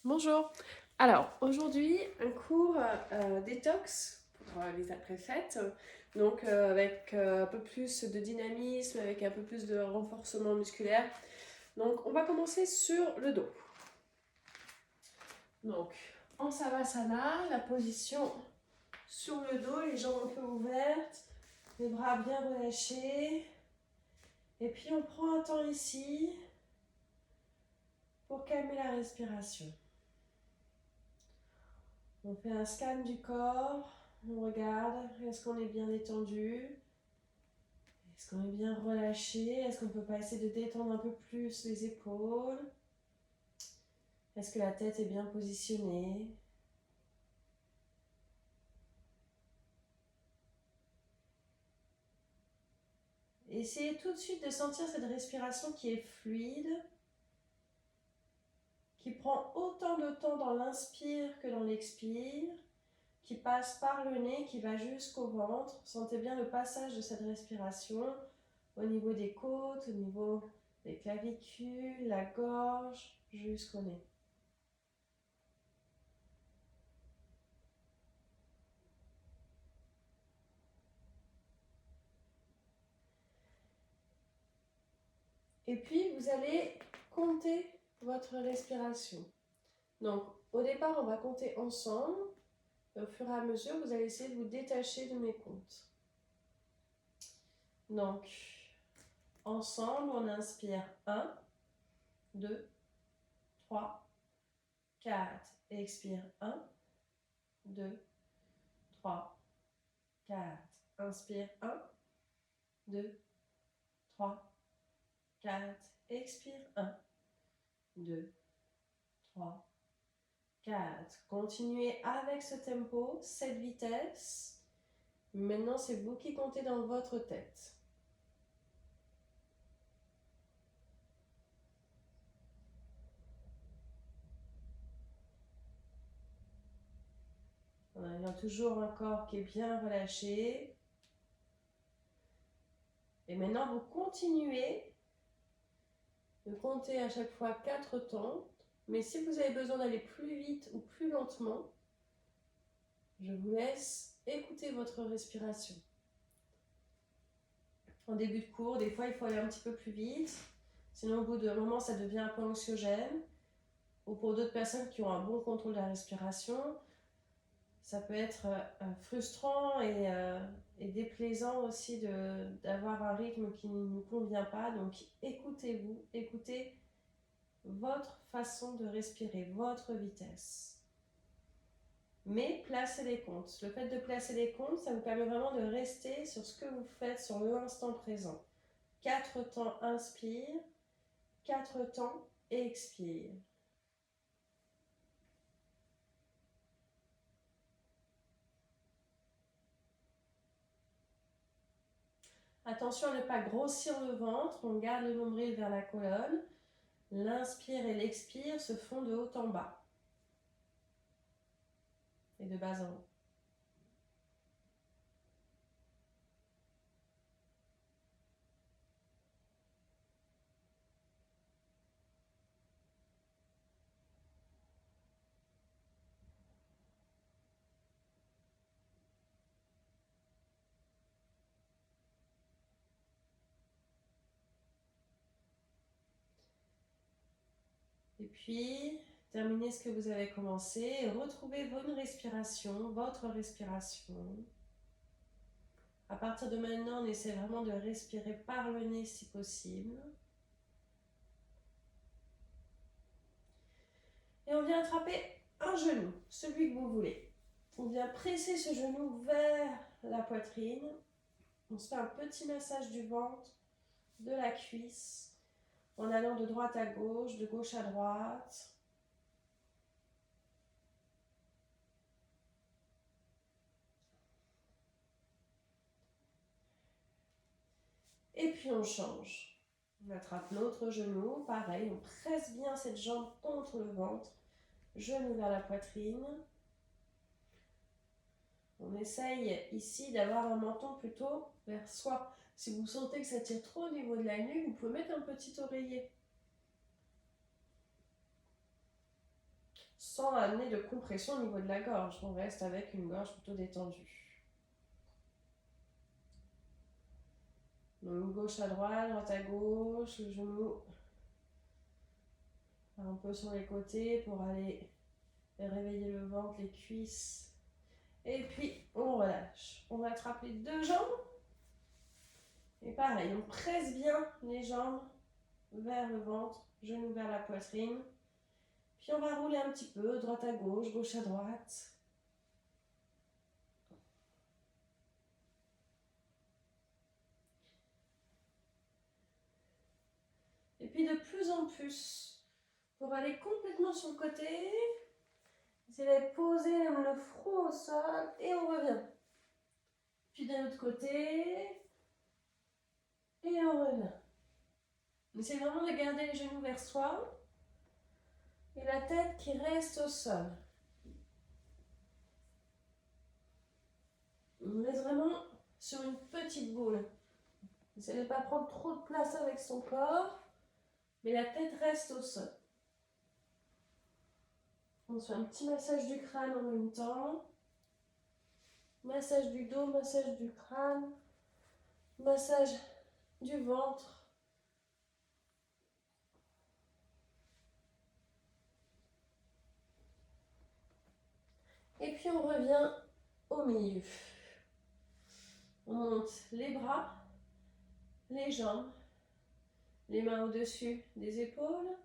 Bonjour. Alors, aujourd'hui, un cours détox pour les après-fêtes. Donc, avec un peu plus de dynamisme, avec un peu plus de renforcement musculaire. Donc, on va commencer sur le dos. Donc, en Savasana, la position sur le dos, les jambes un peu ouvertes, les bras bien relâchés. Et puis, on prend un temps ici pour calmer la respiration. On fait un scan du corps, on regarde, est-ce qu'on est bien détendu? Est-ce qu'on est bien relâché? Est-ce qu'on ne peut pas essayer de détendre un peu plus les épaules? Est-ce que la tête est bien positionnée? Essayez tout de suite de sentir cette respiration qui est fluide, qui prend autant de temps dans l'inspire que dans l'expire, qui passe par le nez, qui va jusqu'au ventre. Sentez bien le passage de cette respiration au niveau des côtes, au niveau des clavicules, la gorge, jusqu'au nez. Et puis, vous allez compter votre respiration. Donc, au départ, on va compter ensemble. Et au fur et à mesure, vous allez essayer de vous détacher de mes comptes. Donc, ensemble, on inspire 1, 2, 3, 4. Expire 1, 2, 3, 4. Inspire 1, 2, 3, 4. Expire 1, 2, 3, 4. Continuez avec ce tempo, cette vitesse. Maintenant, c'est vous qui comptez dans votre tête. Il y a toujours un corps qui est bien relâché. Et maintenant, vous continuez de compter à chaque fois 4 temps. Mais si vous avez besoin d'aller plus vite ou plus lentement, je vous laisse écouter votre respiration. En début de cours, des fois, il faut aller un petit peu plus vite. Sinon, au bout d'un moment, ça devient un peu anxiogène. Ou pour d'autres personnes qui ont un bon contrôle de la respiration, ça peut être frustrant et déplaisant aussi d'avoir un rythme qui ne nous convient pas. Donc écoutez-vous, écoutez votre façon de respirer, votre vitesse. Mais placez les comptes. Le fait de placer les comptes, ça vous permet vraiment de rester sur ce que vous faites sur l'instant présent. 4 temps inspire, 4 temps expire. Attention à ne pas grossir le ventre, on garde le nombril vers la colonne. L'inspire et l'expire se font de haut en bas et de bas en haut. Et puis, terminez ce que vous avez commencé et retrouvez votre respiration, À partir de maintenant, on essaie vraiment de respirer par le nez si possible. Et on vient attraper un genou, celui que vous voulez. On vient presser ce genou vers la poitrine. On se fait un petit massage du ventre, de la cuisse, en allant de droite à gauche, de gauche à droite. Et puis on change. On attrape l'autre genou, pareil, on presse bien cette jambe contre le ventre, genou vers la poitrine. On essaye ici d'avoir un menton plutôt vers soi. Si vous sentez que ça tire trop au niveau de la nuque, vous pouvez mettre un petit oreiller. sans amener de compression au niveau de la gorge. On reste avec une gorge plutôt détendue. Donc gauche à droite à gauche, le genou un peu sur les côtés pour aller réveiller le ventre, les cuisses. Et puis on relâche. On va attraper les deux jambes. Et pareil, on presse bien les jambes vers le ventre, genoux vers la poitrine. Puis on va rouler un petit peu, droite à gauche, gauche à droite. Et puis de plus en plus, pour aller complètement sur le côté, vous allez poser le front au sol et on revient. Puis d'un autre côté, et on revient. Essayez vraiment de garder les genoux vers soi et la tête qui reste au sol. On laisse vraiment sur une petite boule. Essayez de ne pas prendre trop de place avec son corps, mais la tête reste au sol. On se fait un petit massage du crâne en même temps. Massage du dos, massage du crâne, massage du ventre. Et puis on revient au milieu. On monte les bras, les jambes, les mains au-dessus des épaules,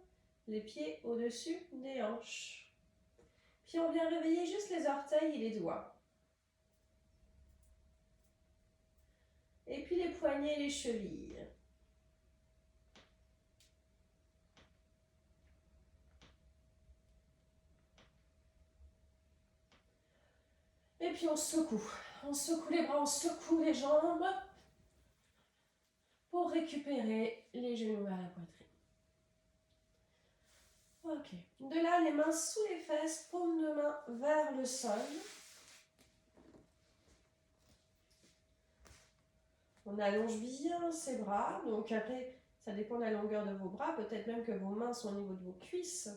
les pieds au-dessus des hanches. Puis on vient réveiller juste les orteils et les doigts. Et puis les poignets et les chevilles. Et puis on secoue. On secoue les bras, on secoue les jambes pour récupérer les genoux vers la poitrine. Ok. De là, les mains sous les fesses, paume de main vers le sol. On allonge bien ses bras. Donc après, ça dépend de la longueur de vos bras. Peut-être même que vos mains sont au niveau de vos cuisses.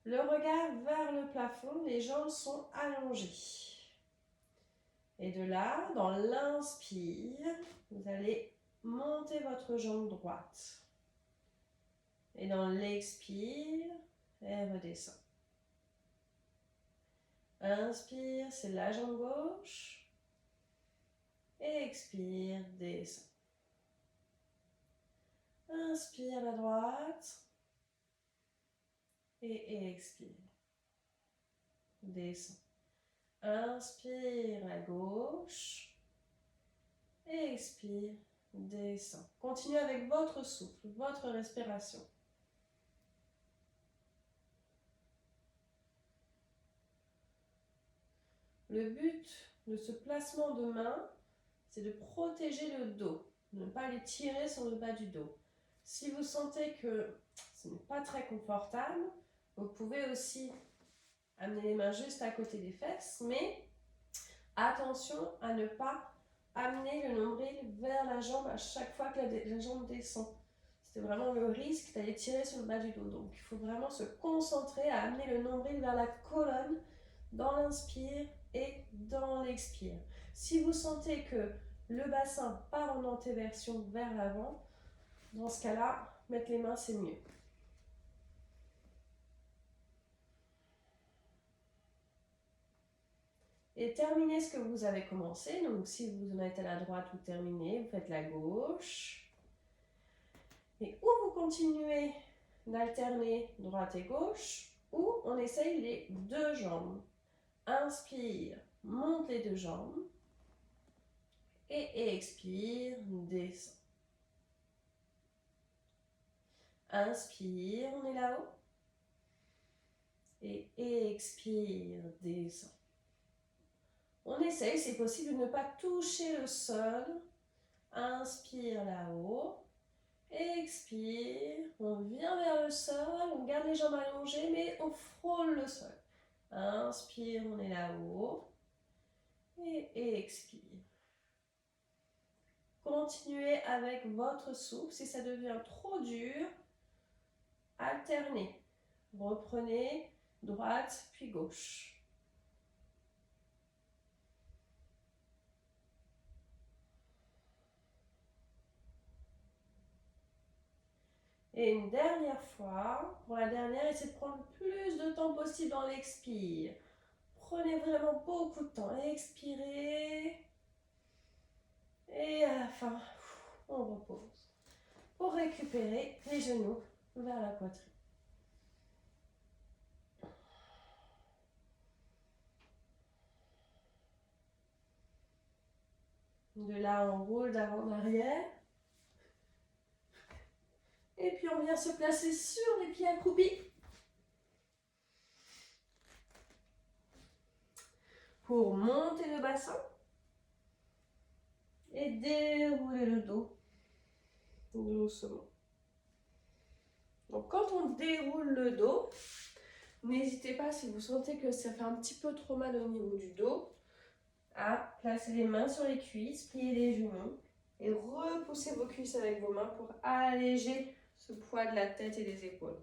Le regard vers le plafond, les jambes sont allongées. Et de là, dans l'inspire, vous allez monter votre jambe droite. Et dans l'expire, elle redescend. Inspire, c'est la jambe gauche. Expire, descend. Inspire la droite. Et expire. Descend. Inspire la gauche. Expire, descend. Continuez avec votre souffle, votre respiration. Le but de ce placement de main, c'est de protéger le dos, de ne pas les tirer sur le bas du dos. Si vous sentez que ce n'est pas très confortable, vous pouvez aussi amener les mains juste à côté des fesses, mais attention à ne pas amener le nombril vers la jambe à chaque fois que la jambe descend. C'est vraiment le risque d'aller tirer sur le bas du dos. Donc il faut vraiment se concentrer à amener le nombril vers la colonne dans l'inspire et dans l'expire. Si vous sentez que le bassin part en antéversion vers l'avant, dans ce cas-là, mettre les mains, c'est mieux. Et terminez ce que vous avez commencé. Donc si vous en êtes à la droite, vous terminez, vous faites la gauche. Et ou vous continuez d'alterner droite et gauche, ou on essaye les deux jambes. Inspire, monte les deux jambes. Et expire, descend. Inspire, on est là-haut. Et expire, descend. On essaye, c'est possible, de ne pas toucher le sol. Inspire là-haut. Expire, on vient vers le sol, on garde les jambes allongées, mais on frôle le sol. Inspire, on est là-haut. Et expire. Continuez avec votre souffle. Si ça devient trop dur, alternez Reprenez, droite, puis gauche. Et une dernière fois, pour la dernière, essayez de prendre le plus de temps possible dans l'expire. Prenez vraiment beaucoup de temps. Expirez. Et à la fin, on repose. Pour récupérer les genoux vers la poitrine. De là, on roule d'avant en arrière. Et puis, on vient se placer sur les pieds accroupis. Pour monter le bassin. Et dérouler le dos. Doucement. Donc, quand on déroule le dos, n'hésitez pas, si vous sentez que ça fait un petit peu trop mal au niveau du dos, à placer les mains sur les cuisses, plier les genoux et repousser vos cuisses avec vos mains pour alléger ce poids de la tête et des épaules.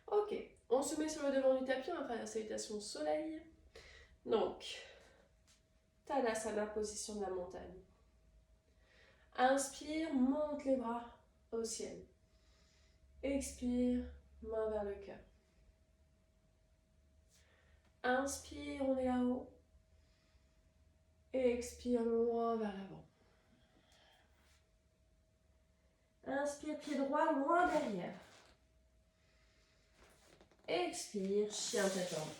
Ok, on se met sur le devant du tapis, on va faire la salutation au soleil. Donc, Tadasana, position de la montagne. Inspire, monte les bras au ciel. Expire, main vers le cœur. Inspire, on est là-haut. Expire, loin vers l'avant. Inspire, pied droit, loin derrière. Expire, chien tête en bas.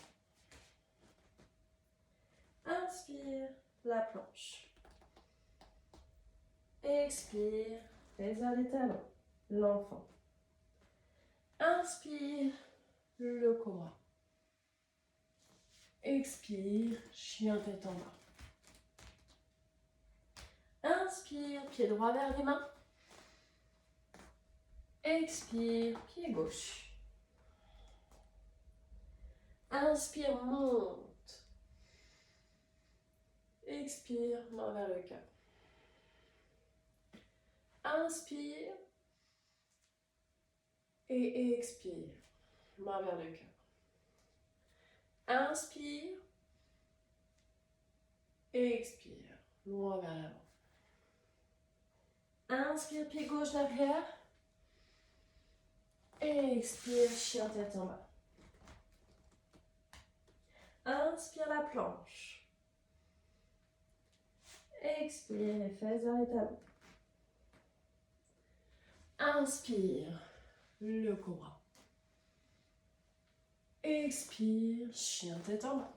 Inspire, la planche. Expire, les airs des talons, l'enfant. Inspire, le cobra. Expire, chien tête en bas. Inspire, pied droit vers les mains. Expire, pied gauche. Inspire, monte. Expire, main vers le cœur. Inspire. Et expire, main vers le cœur. Inspire. Et expire, loin vers l'avant. Inspire, pied gauche derrière. Expire, chien tête en bas. Inspire la planche. Expire les fesses vers les talons. Inspire, le cobra. Expire, chien tête en bas.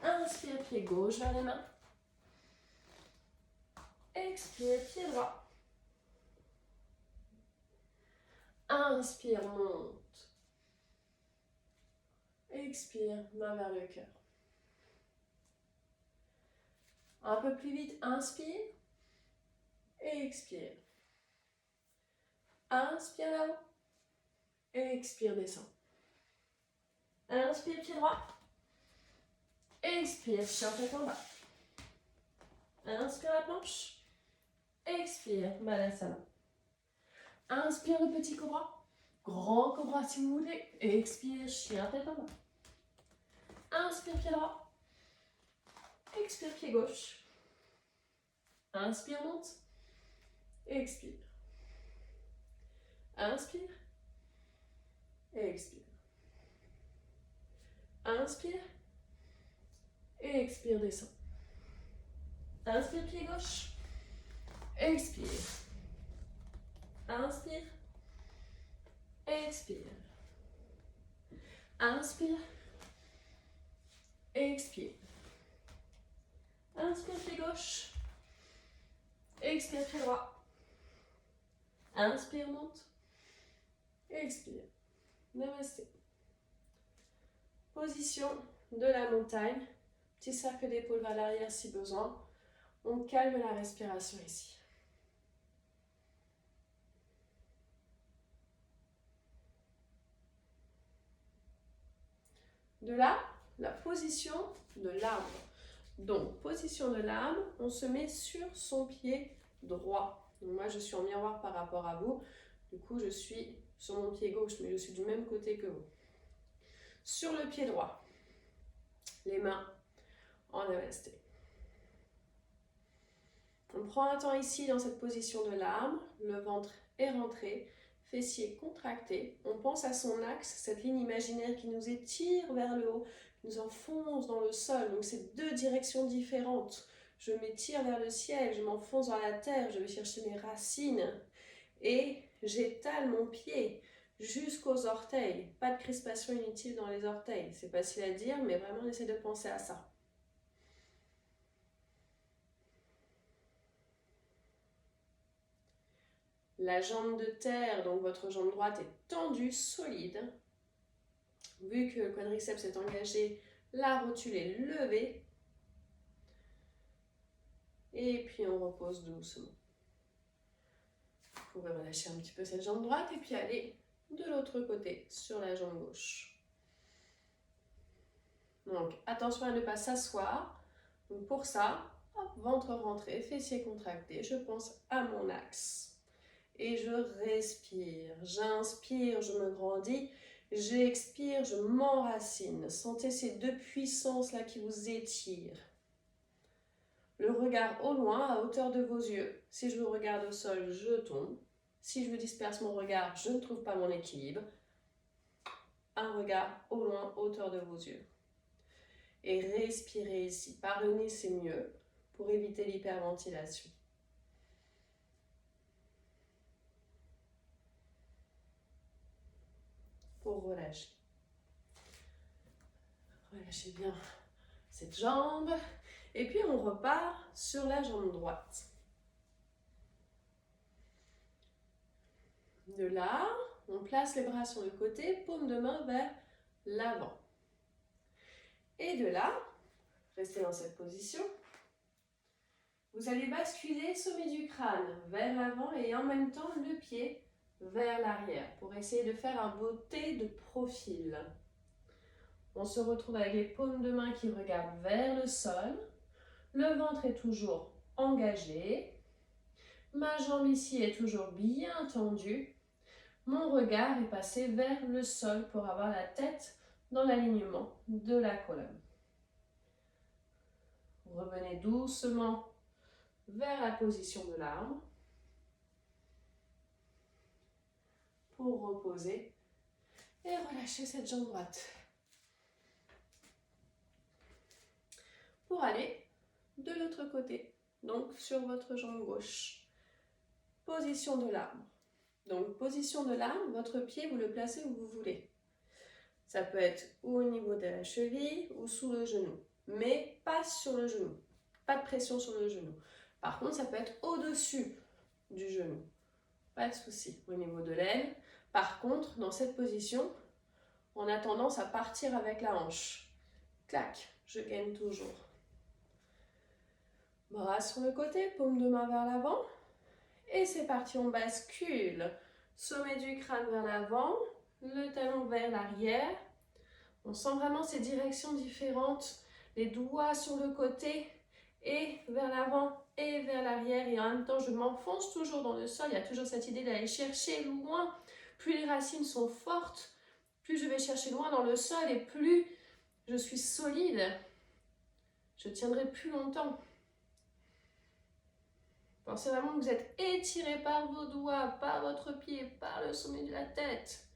Inspire, pied gauche vers les mains. Expire, pied droit. Inspire, monte. Expire, main vers le cœur. Un peu plus vite, inspire. Expire. Inspire là-haut. Expire, descend. Inspire, pied droit. Expire, chien tête en bas. Inspire la planche. Expire, Balasana. Inspire le petit cobra. Grand cobra si vous voulez. Expire, chien tête en bas. Inspire, pied droit. Expire, pied gauche. Inspire, monte. Expire. Inspire. Expire. Inspire. Expire, descend. Inspire, pied gauche. Expire. Inspire. Expire. Inspire. Expire. Inspire, pied gauche. Expire, pied droit. Inspire, monte. Expire. Namasté. Position de la montagne. Petit cercle d'épaule vers l'arrière si besoin. On calme la respiration ici. De là, la position de l'arbre. Donc, position de l'arbre, on se met sur son pied droit. Donc, moi, je suis en miroir par rapport à vous. Du coup, je suis sur mon pied gauche, mais je suis du même côté que vous. Sur le pied droit, les mains en namasté. On prend un temps ici dans cette position de l'arbre, le ventre est rentré, fessiers contractés. On pense à son axe, cette ligne imaginaire qui nous étire vers le haut, qui nous enfonce dans le sol. Donc c'est deux directions différentes. Je m'étire vers le ciel, je m'enfonce dans la terre, je vais chercher mes racines et j'étale mon pied jusqu'aux orteils. Pas de crispation inutile dans les orteils. C'est facile à dire, mais vraiment on essaie de penser à ça. La jambe de terre, donc votre jambe droite, est tendue, solide. Vu que le quadriceps est engagé, la rotule est levée. Et puis on repose doucement. Vous pouvez relâcher un petit peu cette jambe droite et puis aller de l'autre côté sur la jambe gauche. Donc attention à ne pas s'asseoir. Donc pour ça, hop, ventre rentré, fessiers contractés, je pense à mon axe. Et je respire, j'inspire, je me grandis, j'expire, je m'enracine. Sentez ces deux puissances-là qui vous étirent. Le regard au loin, à hauteur de vos yeux. Si je vous regarde au sol, je tombe. Si je disperse mon regard, je ne trouve pas mon équilibre. Un regard au loin, hauteur de vos yeux. Et respirez ici. Par le nez, c'est mieux pour éviter l'hyperventilation. Pour relâcher. Relâchez bien cette jambe. Et puis on repart sur la jambe droite. De là, on place les bras sur le côté, paume de main vers l'avant. Et de là, restez dans cette position. Vous allez basculer sommet du crâne vers l'avant et en même temps le pied vers l'arrière pour essayer de faire un beau T de profil. On se retrouve avec les paumes de main qui regardent vers le sol. Le ventre est toujours engagé. Ma jambe ici est toujours bien tendue. Mon regard est passé vers le sol pour avoir la tête dans l'alignement de la colonne. Revenez doucement vers la position de l'arbre pour reposer et relâcher cette jambe droite. Pour aller de l'autre côté, donc sur votre jambe gauche. Position de l'arbre. Donc position de l'arbre, votre pied vous le placez où vous voulez. Ça peut être ou au niveau de la cheville ou sous le genou, mais pas sur le genou. Pas de pression sur le genou. Par contre, ça peut être au-dessus du genou. Pas de souci au niveau de l'aile. Par contre, dans cette position, on a tendance à partir avec la hanche. Clac, je gagne toujours. Bras sur le côté, paume de main vers l'avant. Et c'est parti, on bascule. Sommet du crâne vers l'avant, le talon vers l'arrière. On sent vraiment ces directions différentes. Les doigts sur le côté et vers l'avant et vers l'arrière. Et en même temps, je m'enfonce toujours dans le sol. Il y a toujours cette idée d'aller chercher loin. Plus les racines sont fortes, plus je vais chercher loin dans le sol et plus je suis solide. Je tiendrai plus longtemps. Pensez vraiment que vous êtes étiré par vos doigts, par votre pied, par le sommet de la tête.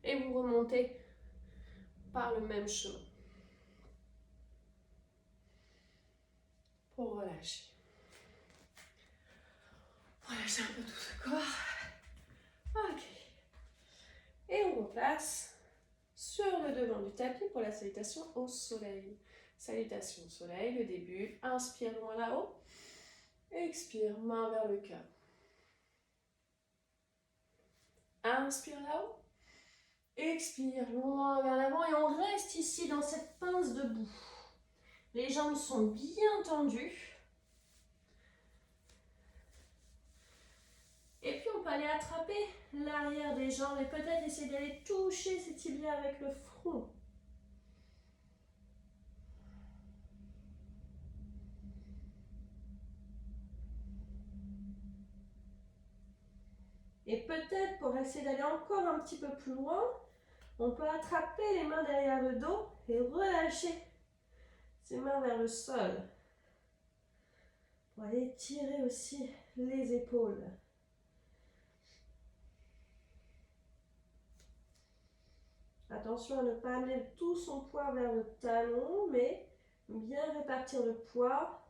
Et vous remontez par le même chemin. Pour relâcher. Relâchez un peu tout ce corps. Ok. Et on replace sur le devant du tapis pour la salutation au soleil. Salutation au soleil, le début. Inspire loin là-haut. Expire, main vers le cœur. Inspire là-haut. Expire, loin vers l'avant. Et on reste ici dans cette pince debout. Les jambes sont bien tendues. Et puis on peut aller attraper l'arrière des jambes et peut-être essayer d'aller toucher ces tibias avec le front. Et peut-être pour essayer d'aller encore un petit peu plus loin, on peut attraper les mains derrière le dos et relâcher ses mains vers le sol. Pour aller tirer aussi les épaules. Attention à ne pas amener tout son poids vers le talon, mais bien répartir le poids,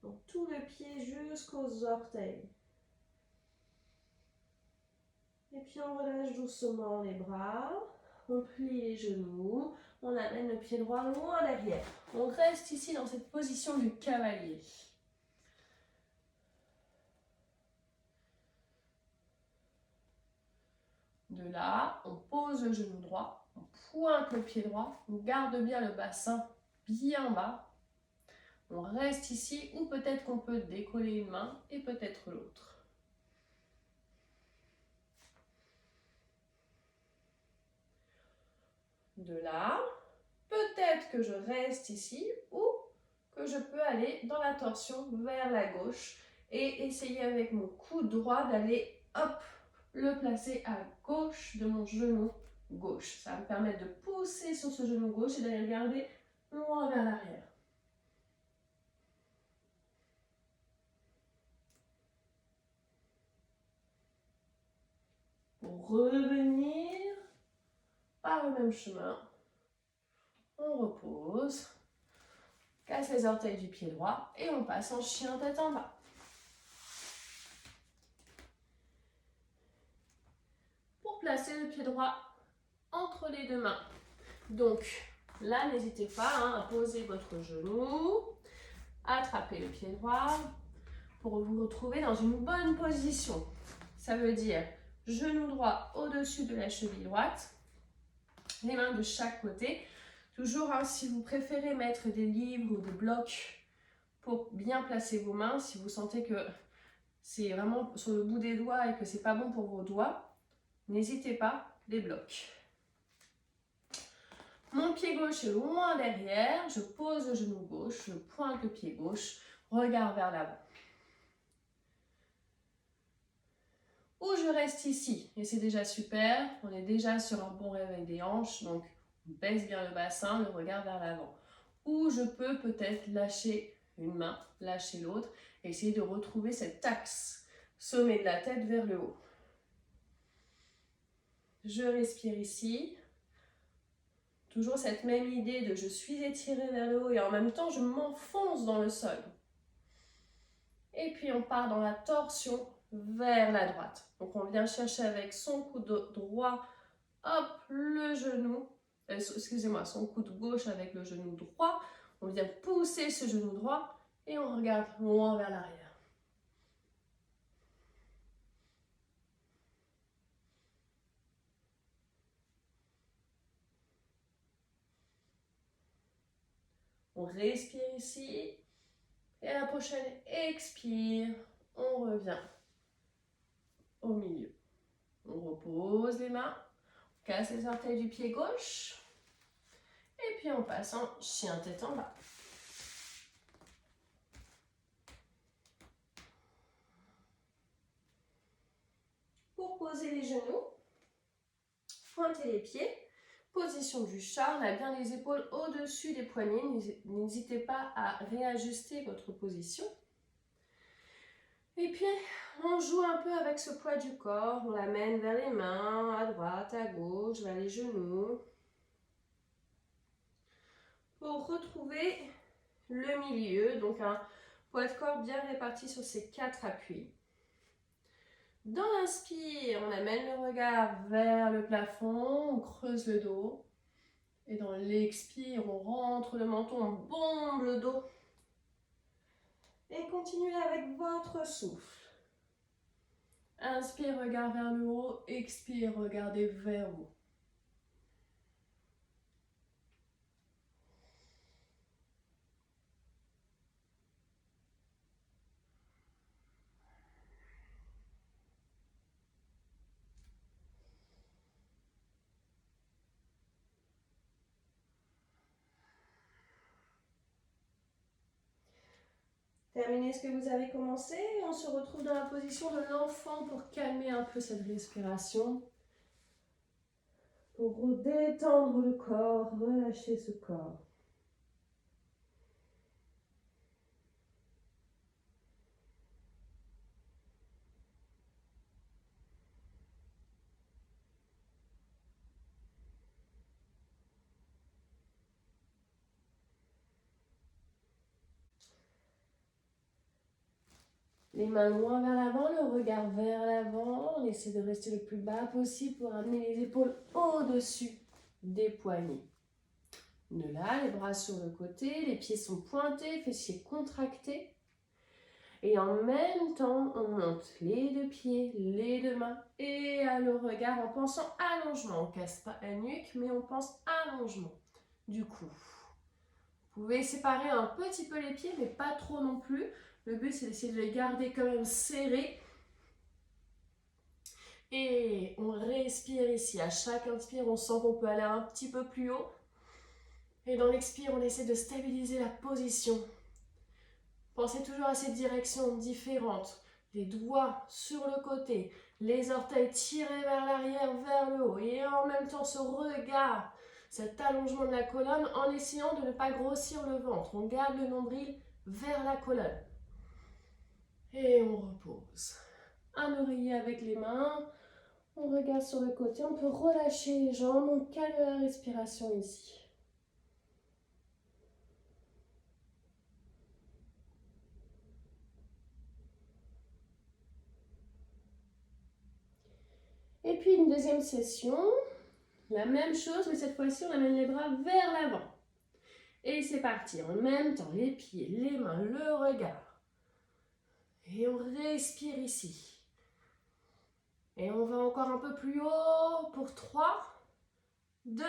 donc tout le pied jusqu'aux orteils. Et puis on relâche doucement les bras, on plie les genoux, on amène le pied droit loin derrière. On reste ici dans cette position du cavalier. De là, on pose le genou droit, on pointe le pied droit, on garde bien le bassin bien bas. On reste ici ou peut-être qu'on peut décoller une main et peut-être l'autre. De là, peut-être que je reste ici ou que je peux aller dans la torsion vers la gauche et essayer avec mon coude droit d'aller, hop, le placer à gauche de mon genou gauche. Ça va me permettre de pousser sur ce genou gauche et d'aller le garder loin vers l'arrière. Pour revenir par le même chemin, on repose, casse les orteils du pied droit et on passe en chien tête en bas. Pour placer le pied droit entre les deux mains. Donc là, n'hésitez pas à poser votre genou, attraper le pied droit pour vous retrouver dans une bonne position. Ça veut dire genou droit au-dessus de la cheville droite, les mains de chaque côté. Toujours, si vous préférez mettre des livres ou des blocs pour bien placer vos mains, si vous sentez que c'est vraiment sur le bout des doigts et que c'est pas bon pour vos doigts, n'hésitez pas, des blocs. Mon pied gauche est loin derrière, je pose le genou gauche, je pointe le pied gauche, regard vers l'avant. Ou je reste ici, et c'est déjà super, on est déjà sur un bon réveil des hanches, donc on baisse bien le bassin, le regard vers l'avant. Ou je peux peut-être lâcher une main, lâcher l'autre, et essayer de retrouver cet axe, sommet de la tête vers le haut. Je respire ici. Toujours cette même idée de je suis étirée vers le haut et en même temps je m'enfonce dans le sol. Et puis on part dans la torsion vers la droite. Donc on vient chercher avec son coude droit, hop, le genou, excusez-moi, son coude gauche avec le genou droit. On vient pousser ce genou droit et on regarde loin vers l'arrière. On respire ici. Et à la prochaine expire, on revient au milieu. On repose les mains, on casse les orteils du pied gauche. Et puis on passe en chien tête en bas. Pour poser les genoux, pointez les pieds. Position du chat, on a bien les épaules au-dessus des poignets. N'hésitez pas à réajuster votre position. Et puis, on joue un peu avec ce poids du corps. On l'amène vers les mains, à droite, à gauche, vers les genoux. Pour retrouver le milieu, donc un poids de corps bien réparti sur ces 4 appuis. Dans l'inspire, on amène le regard vers le plafond, on creuse le dos. Et dans l'expire, on rentre le menton, on bombe le dos. Et continuez avec votre souffle. Inspire, regard vers le haut. Expire, regardez vers vous. Terminez ce que vous avez commencé. On se retrouve dans la position de l'enfant pour calmer un peu cette respiration. Pour détendre le corps, relâcher ce corps. Les mains loin vers l'avant, le regard vers l'avant. On essaie de rester le plus bas possible pour amener les épaules au-dessus des poignets. De là, les bras sur le côté, les pieds sont pointés, fessiers contractés. Et en même temps, on monte les deux pieds, les deux mains et à le regard en pensant allongement. On ne casse pas la nuque, mais on pense allongement du cou. Vous pouvez séparer un petit peu les pieds, mais pas trop non plus. Le but, c'est d'essayer de les garder quand même serrés. Et on respire ici. À chaque inspire, on sent qu'on peut aller un petit peu plus haut. Et dans l'expire, on essaie de stabiliser la position. Pensez toujours à ces directions différentes. Les doigts sur le côté, les orteils tirés vers l'arrière, vers le haut. Et en même temps, ce regard, cet allongement de la colonne en essayant de ne pas grossir le ventre. On garde le nombril vers la colonne. Et on repose. Un oreiller avec les mains. On regarde sur le côté. On peut relâcher les jambes. On calme la respiration ici. Et puis une deuxième session. La même chose, mais cette fois-ci, on amène les bras vers l'avant. Et c'est parti. En même temps, les pieds, les mains, le regard. Et on respire ici. Et on va encore un peu plus haut pour 3, 2,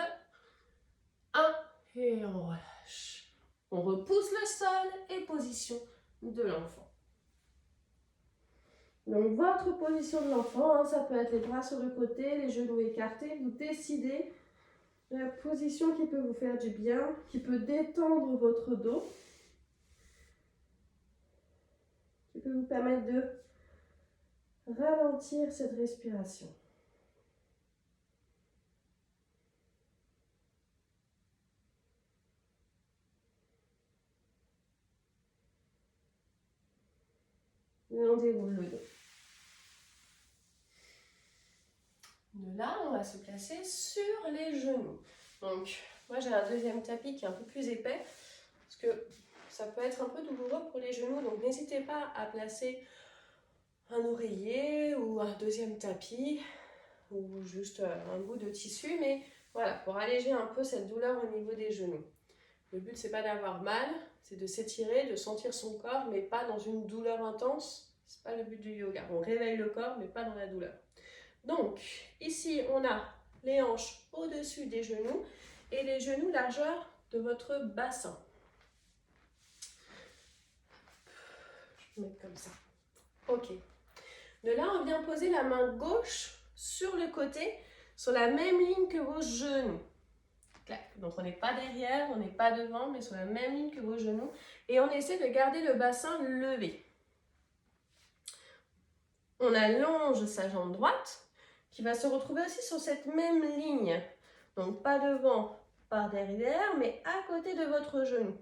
1. Et on relâche. On repousse le sol et position de l'enfant. Donc votre position de l'enfant, ça peut être les bras sur le côté, les genoux écartés. Vous décidez de la position qui peut vous faire du bien, qui peut détendre votre dos, qui peut vous permettre de ralentir cette respiration. Et on déroule le dos. De là, on va se placer sur les genoux. Donc, moi j'ai un deuxième tapis qui est un peu plus épais, parce que ça peut être un peu douloureux pour les genoux, donc n'hésitez pas à placer un oreiller ou un deuxième tapis, ou juste un bout de tissu, mais voilà, pour alléger un peu cette douleur au niveau des genoux. Le but, c'est pas d'avoir mal, c'est de s'étirer, de sentir son corps, mais pas dans une douleur intense. C'est pas le but du yoga. On réveille le corps, mais pas dans la douleur. Donc, ici, on a les hanches au-dessus des genoux et les genoux largeur de votre bassin. Je vais mettre comme ça. Ok. De là, on vient poser la main gauche sur le côté, sur la même ligne que vos genoux. Donc, on n'est pas derrière, on n'est pas devant, mais sur la même ligne que vos genoux. Et on essaie de garder le bassin levé. On allonge sa jambe droite, qui va se retrouver aussi sur cette même ligne. Donc, pas devant, pas derrière, mais à côté de votre genou.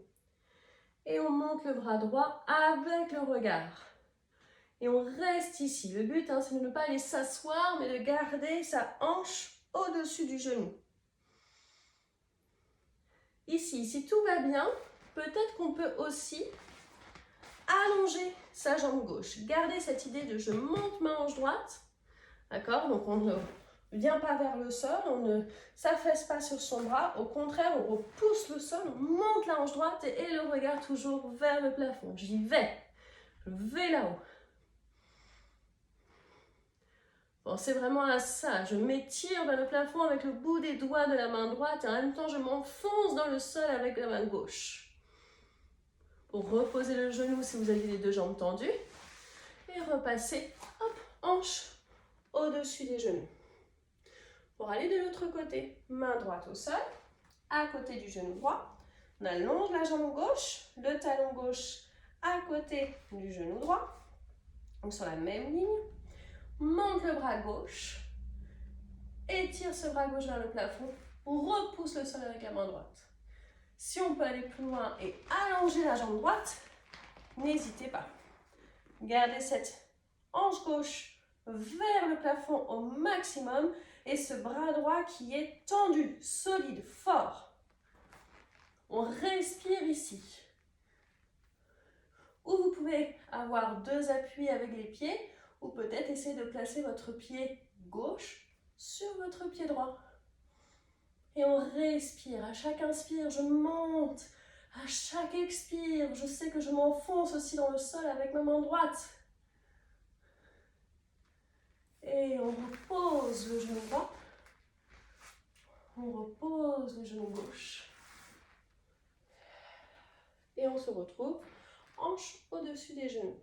Et on monte le bras droit avec le regard. Et on reste ici. Le but, c'est de ne pas aller s'asseoir, mais de garder sa hanche au-dessus du genou. Ici, si tout va bien, peut-être qu'on peut aussi allonger sa jambe gauche. Gardez cette idée de je monte ma hanche droite. D'accord? Donc on ne vient pas vers le sol, on ne s'affaisse pas sur son bras. Au contraire, on repousse le sol, on monte la hanche droite et le regard toujours vers le plafond. J'y vais. Je vais là-haut. Pensez vraiment à ça. Je m'étire vers le plafond avec le bout des doigts de la main droite et en même temps, je m'enfonce dans le sol avec la main gauche. Pour reposer le genou si vous avez les deux jambes tendues. Et repasser, hop, hanche au-dessus des genoux. Pour aller de l'autre côté, main droite au sol, à côté du genou droit. On allonge la jambe gauche, le talon gauche à côté du genou droit, donc sur la même ligne. Monte le bras gauche, étire ce bras gauche vers le plafond, repousse le sol avec la main droite. Si on peut aller plus loin et allonger la jambe droite, n'hésitez pas. Gardez cette hanche gauche vers le plafond au maximum et ce bras droit qui est tendu, solide, fort. On respire ici. Ou vous pouvez avoir deux appuis avec les pieds, ou peut-être essayer de placer votre pied gauche sur votre pied droit. Et on respire. À chaque inspire, je monte. À chaque expire, je sais que je m'enfonce aussi dans le sol avec ma main droite. Et on repose le genou droit. On repose le genou gauche. Et on se retrouve hanche au-dessus des genoux.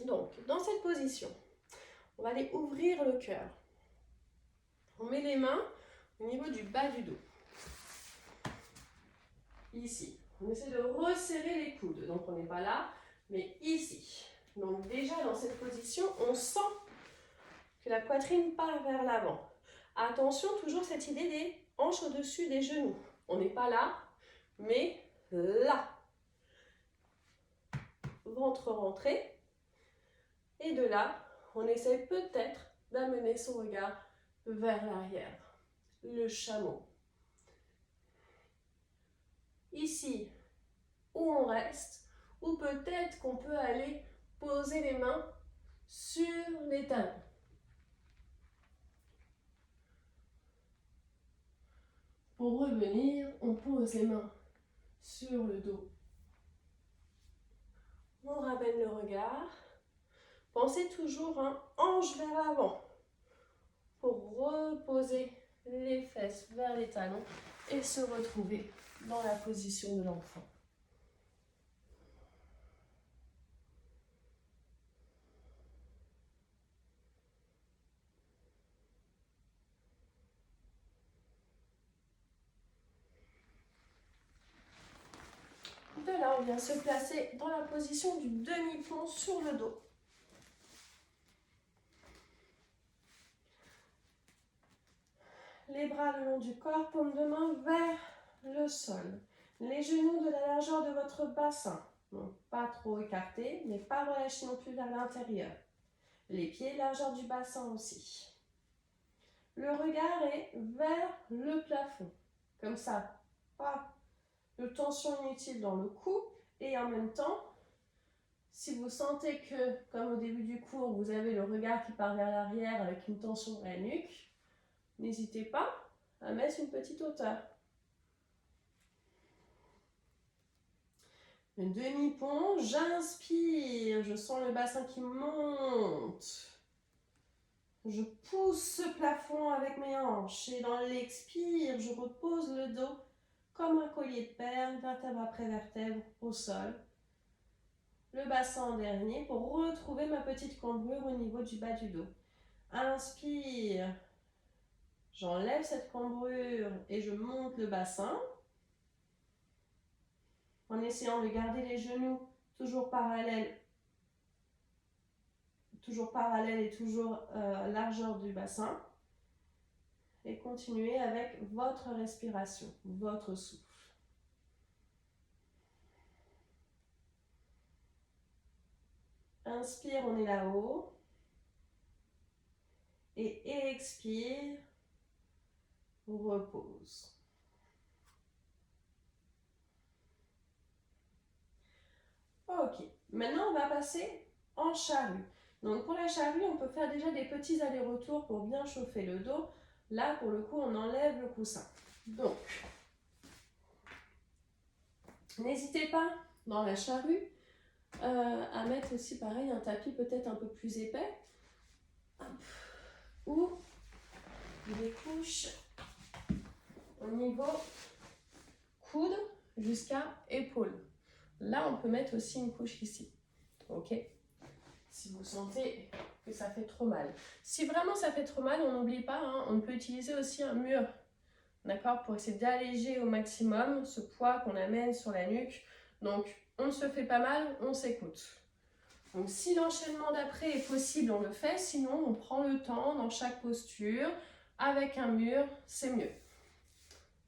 Donc, dans cette position, on va aller ouvrir le cœur. On met les mains au niveau du bas du dos. Ici, on essaie de resserrer les coudes. Donc, on n'est pas là, mais ici. Donc, déjà, dans cette position, on sent que la poitrine part vers l'avant. Attention, toujours cette idée des hanches au-dessus des genoux. On n'est pas là, mais là. Ventre rentré. Et de là, on essaie peut-être d'amener son regard vers l'arrière. Le chameau. Ici, où on reste, ou peut-être qu'on peut aller poser les mains sur les talons. Pour revenir, on pose les mains sur le dos. On ramène le regard. Pensez toujours un hanche vers l'avant pour reposer les fesses vers les talons et se retrouver dans la position de l'enfant. De là, on vient se placer dans la position du demi-pont sur le dos. Les bras le long du corps, paume de main vers le sol. Les genoux de la largeur de votre bassin. Donc pas trop écartés, mais pas relâchés non plus vers l'intérieur. Les pieds, largeur du bassin aussi. Le regard est vers le plafond. Comme ça, pas de tension inutile dans le cou. Et en même temps, si vous sentez que, comme au début du cours, vous avez le regard qui part vers l'arrière avec une tension dans la nuque, n'hésitez pas à mettre une petite hauteur. Le demi-pont, j'inspire, je sens le bassin qui monte. Je pousse ce plafond avec mes hanches et dans l'expire, je repose le dos comme un collier de perles, vertèbre après vertèbre au sol. Le bassin en dernier pour retrouver ma petite cambrure au niveau du bas du dos. Inspire, j'enlève cette cambrure et je monte le bassin. En essayant de garder les genoux toujours parallèles et toujours largeur du bassin. Et continuez avec votre respiration, votre souffle. Inspire, on est là-haut. Et expire, repose. Ok, maintenant on va passer en charrue. Donc pour la charrue, on peut faire déjà des petits allers-retours pour bien chauffer le dos. Là, pour le coup, on enlève le coussin. Donc, n'hésitez pas dans la charrue à mettre aussi pareil un tapis peut-être un peu plus épais. Hop. Ou des couches au niveau coude jusqu'à épaule. Là, on peut mettre aussi une couche ici. Ok? Si vous sentez que ça fait trop mal. Si vraiment ça fait trop mal, on n'oublie pas, hein, on peut utiliser aussi un mur. D'accord? Pour essayer d'alléger au maximum ce poids qu'on amène sur la nuque. Donc, on se fait pas mal, on s'écoute. Donc si l'enchaînement d'après est possible, on le fait, sinon on prend le temps dans chaque posture. Avec un mur, c'est mieux.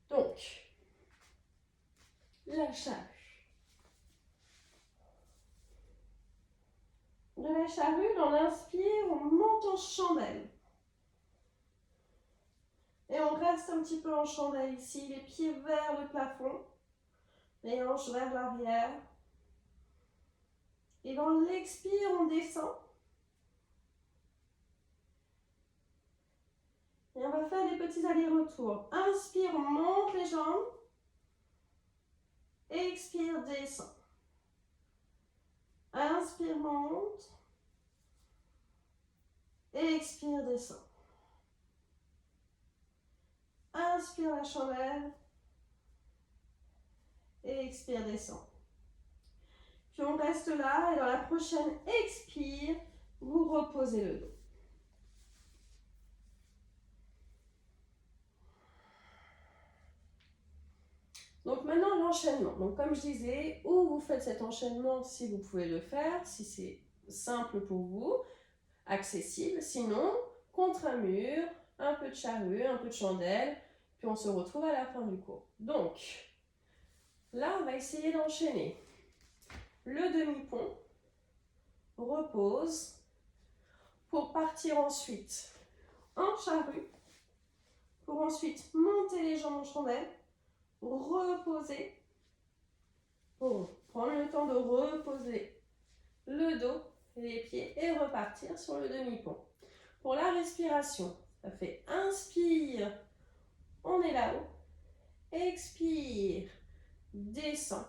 Donc, la charrue. De la charrue, dans l'inspire, on monte en chandelle. Et on reste un petit peu en chandelle ici, les pieds vers le plafond, les hanches vers l'arrière. Et dans l'expire, on descend. Et on va faire des petits allers-retours. Inspire, on monte les jambes. Expire, descend. Inspire, monte. Expire, descend. Inspire la chandelle. Expire, descend. Puis on reste là et dans la prochaine expire, vous reposez le dos. Donc maintenant l'enchaînement. Donc comme je disais, ou vous faites cet enchaînement si vous pouvez le faire, si c'est simple pour vous, accessible. Sinon, contre un mur, un peu de charrue, un peu de chandelle, puis on se retrouve à la fin du cours. Donc là, on va essayer d'enchaîner. Le demi-pont, repose, pour partir ensuite en charrue, pour ensuite monter les jambes en chandelle, reposer, pour prendre le temps de reposer le dos, les pieds et repartir sur le demi-pont. Pour la respiration, ça fait inspire, on est là-haut, expire, descend,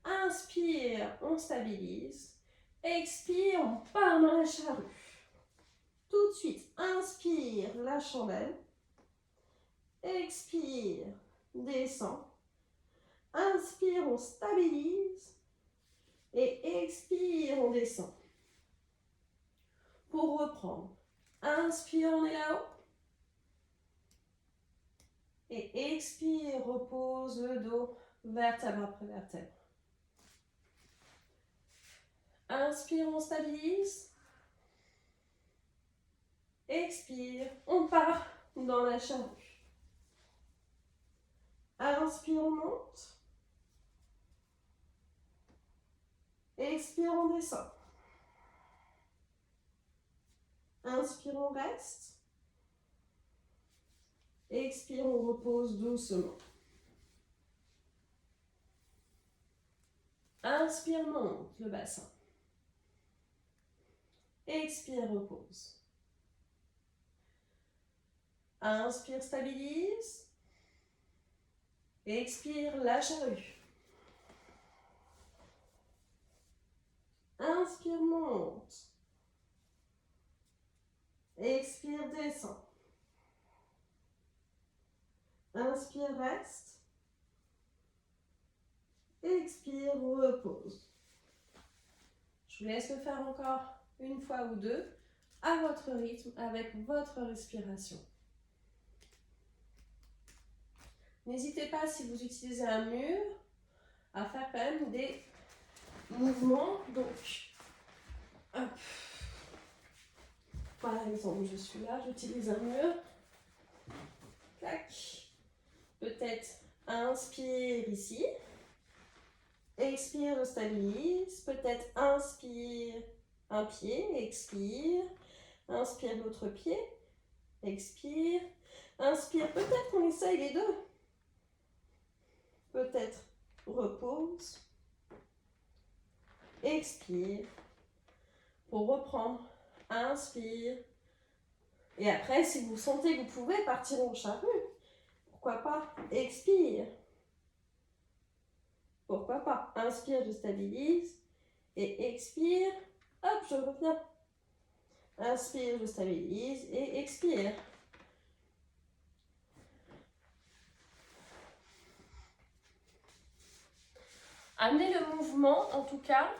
inspire, on stabilise, expire, on part dans la charrue. Tout de suite, inspire la chandelle, expire, descend, inspire, on stabilise et expire, on descend. Pour reprendre, inspire, on est là-haut et expire, repose le dos, vertèbre après vertèbre. Inspire, on stabilise. Expire, on part dans la charrue. Inspire, on monte. Expire, on descend. Inspire, on reste. Expire, on repose doucement. Inspire, monte le bassin. Expire, repose. Inspire, stabilise. Expire, la charrue. Inspire, monte. Expire, descend. Inspire, reste. Expire, repose. Je vous laisse le faire encore une fois ou deux, à votre rythme, avec votre respiration. N'hésitez pas, si vous utilisez un mur, à faire quand même des mouvements. Donc, hop. Par exemple, je suis là, j'utilise un mur. Clac. Peut-être inspire ici. Expire, je stabilise. Peut-être inspire un pied, expire. Inspire l'autre pied, expire. Inspire, peut-être qu'on essaye les deux. Peut-être repose. Expire. Pour reprendre, inspire. Et après, si vous sentez que vous pouvez partir en charrue, pourquoi pas, expire. Pourquoi pas, inspire, je stabilise. Et expire, hop, je reviens. Inspire, je stabilise et expire. Amenez le mouvement, en tout cas,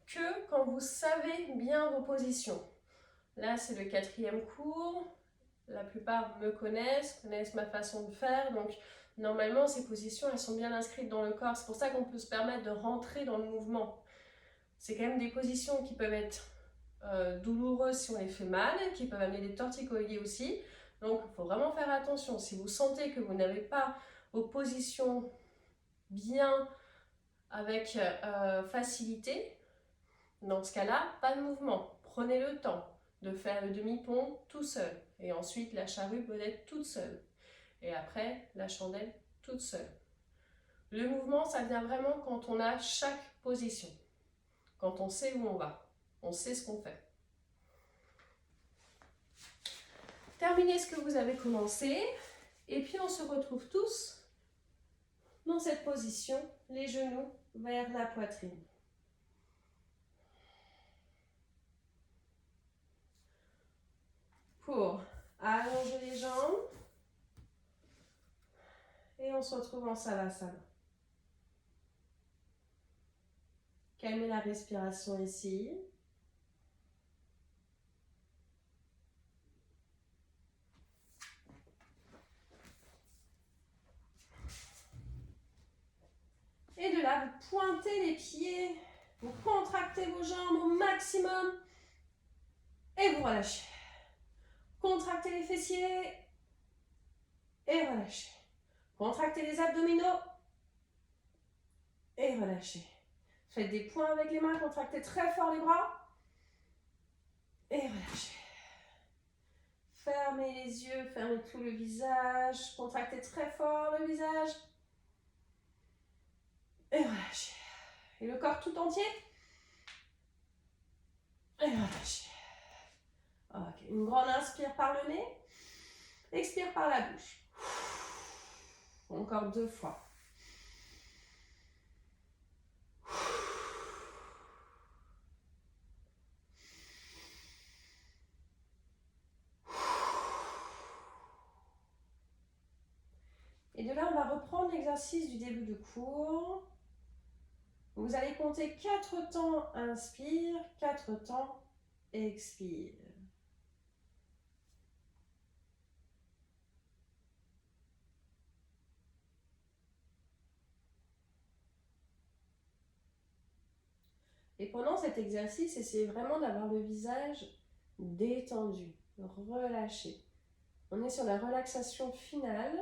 que quand vous savez bien vos positions. Là, c'est le 4e cours. La plupart me connaissent ma façon de faire. Donc, Normalement, ces positions, elles sont bien inscrites dans le corps. C'est pour ça qu'on peut se permettre de rentrer dans le mouvement. C'est quand même des positions qui peuvent être douloureuses si on les fait mal, qui peuvent amener des torticolis aussi. Donc, il faut vraiment faire attention. Si vous sentez que vous n'avez pas vos positions bien avec facilité, dans ce cas-là, pas de mouvement. Prenez le temps de faire le demi-pont tout seul. Et ensuite, la charrue peut être toute seule. Et après, la chandelle toute seule. Le mouvement, ça vient vraiment quand on a chaque position. Quand on sait où on va. On sait ce qu'on fait. Terminez ce que vous avez commencé. Et puis, on se retrouve tous dans cette position, les genoux vers la poitrine. Pour allonger les jambes. Et on se retrouve en Savasana. Calmez la respiration ici. Et de là, vous pointez les pieds, vous contractez vos jambes au maximum et vous relâchez. Contractez les fessiers et relâchez. Contractez les abdominaux et relâchez. Faites des points avec les mains, contractez très fort les bras et relâchez. Fermez les yeux, fermez tout le visage, contractez très fort le visage et relâchez. Et le corps tout entier et relâchez. Ok, une grande inspire par le nez, expire par la bouche. Encore 2 fois. Et de là, on va reprendre l'exercice du début de cours. Vous allez compter 4 temps inspire, 4 temps expire. Et pendant cet exercice, essayez vraiment d'avoir le visage détendu, relâché. On est sur la relaxation finale.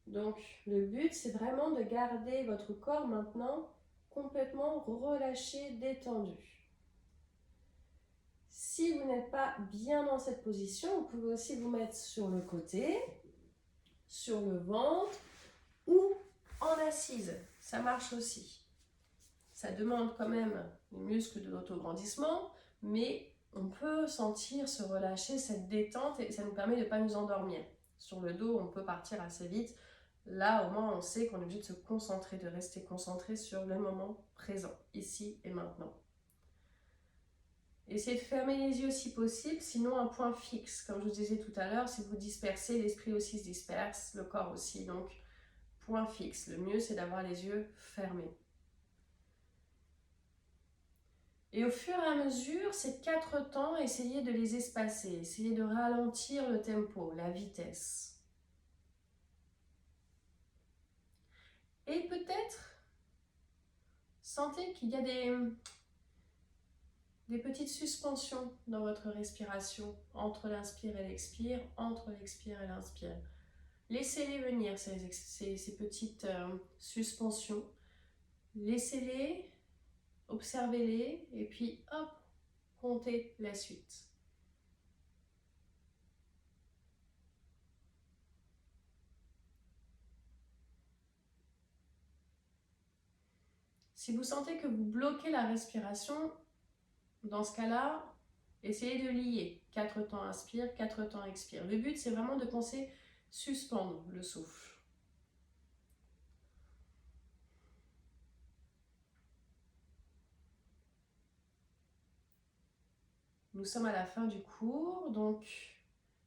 Donc, le but, c'est vraiment de garder votre corps maintenant complètement relâché, détendu. Si vous n'êtes pas bien dans cette position, vous pouvez aussi vous mettre sur le côté, sur le ventre ou en assise. Ça marche aussi. Ça demande quand même les muscles de l'autograndissement, mais on peut sentir se relâcher, cette détente, et ça nous permet de ne pas nous endormir. Sur le dos, on peut partir assez vite. Là, au moins, on sait qu'on est obligé de se concentrer, de rester concentré sur le moment présent, ici et maintenant. Essayez de fermer les yeux si possible, sinon un point fixe. Comme je vous disais tout à l'heure, si vous dispersez, l'esprit aussi se disperse, le corps aussi. Donc, point fixe. Le mieux, c'est d'avoir les yeux fermés. Et au fur et à mesure, ces 4 temps, essayez de les espacer. Essayez de ralentir le tempo, la vitesse. Et peut-être, sentez qu'il y a des petites suspensions dans votre respiration entre l'inspire et l'expire, entre l'expire et l'inspire. Laissez-les venir, ces petites suspensions. Laissez-les, observez-les et puis hop, comptez la suite. Si vous sentez que vous bloquez la respiration, dans ce cas-là, essayez de lier 4 temps inspire, 4 temps expire. Le but, c'est vraiment de penser suspendre le souffle. Nous sommes à la fin du cours, donc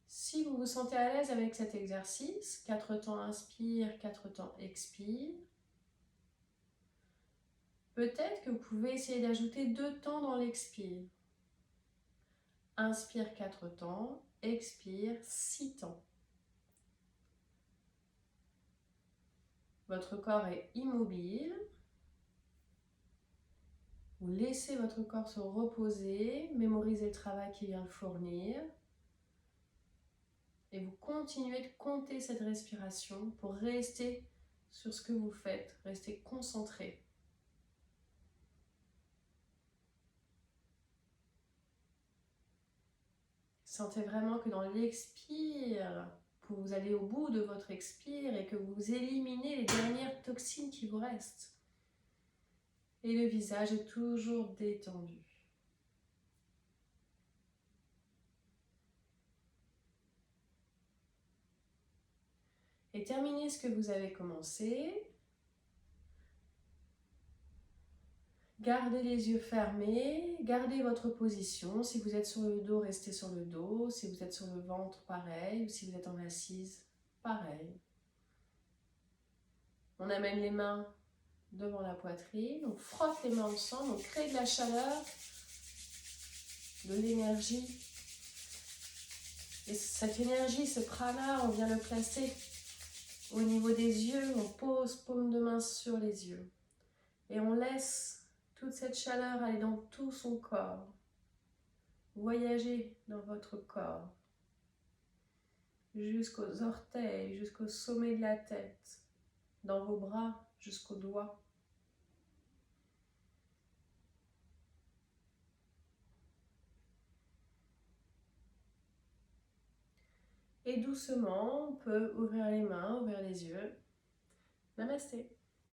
si vous vous sentez à l'aise avec cet exercice, 4 temps inspire, 4 temps expire, peut-être que vous pouvez essayer d'ajouter 2 temps dans l'expire. Inspire 4 temps, expire 6 temps. Votre corps est immobile. Vous laissez votre corps se reposer, mémorisez le travail qu'il vient de fournir. Et vous continuez de compter cette respiration pour rester sur ce que vous faites, rester concentré. Sentez vraiment que dans l'expire, vous allez au bout de votre expire et que vous éliminez les dernières toxines qui vous restent. Et le visage est toujours détendu. Et terminez ce que vous avez commencé. Gardez les yeux fermés, gardez votre position. Si vous êtes sur le dos, restez sur le dos. Si vous êtes sur le ventre, pareil. Ou si vous êtes en assise, pareil. On amène les mains devant la poitrine. On frotte les mains ensemble. On crée de la chaleur, de l'énergie. Et cette énergie, ce prana, on vient le placer au niveau des yeux. On pose paume de main sur les yeux. Et on laisse toute cette chaleur aller dans tout son corps. Voyagez dans votre corps. Jusqu'aux orteils, jusqu'au sommet de la tête. Dans vos bras, jusqu'aux doigts. Et doucement, on peut ouvrir les mains, ouvrir les yeux. Namasté.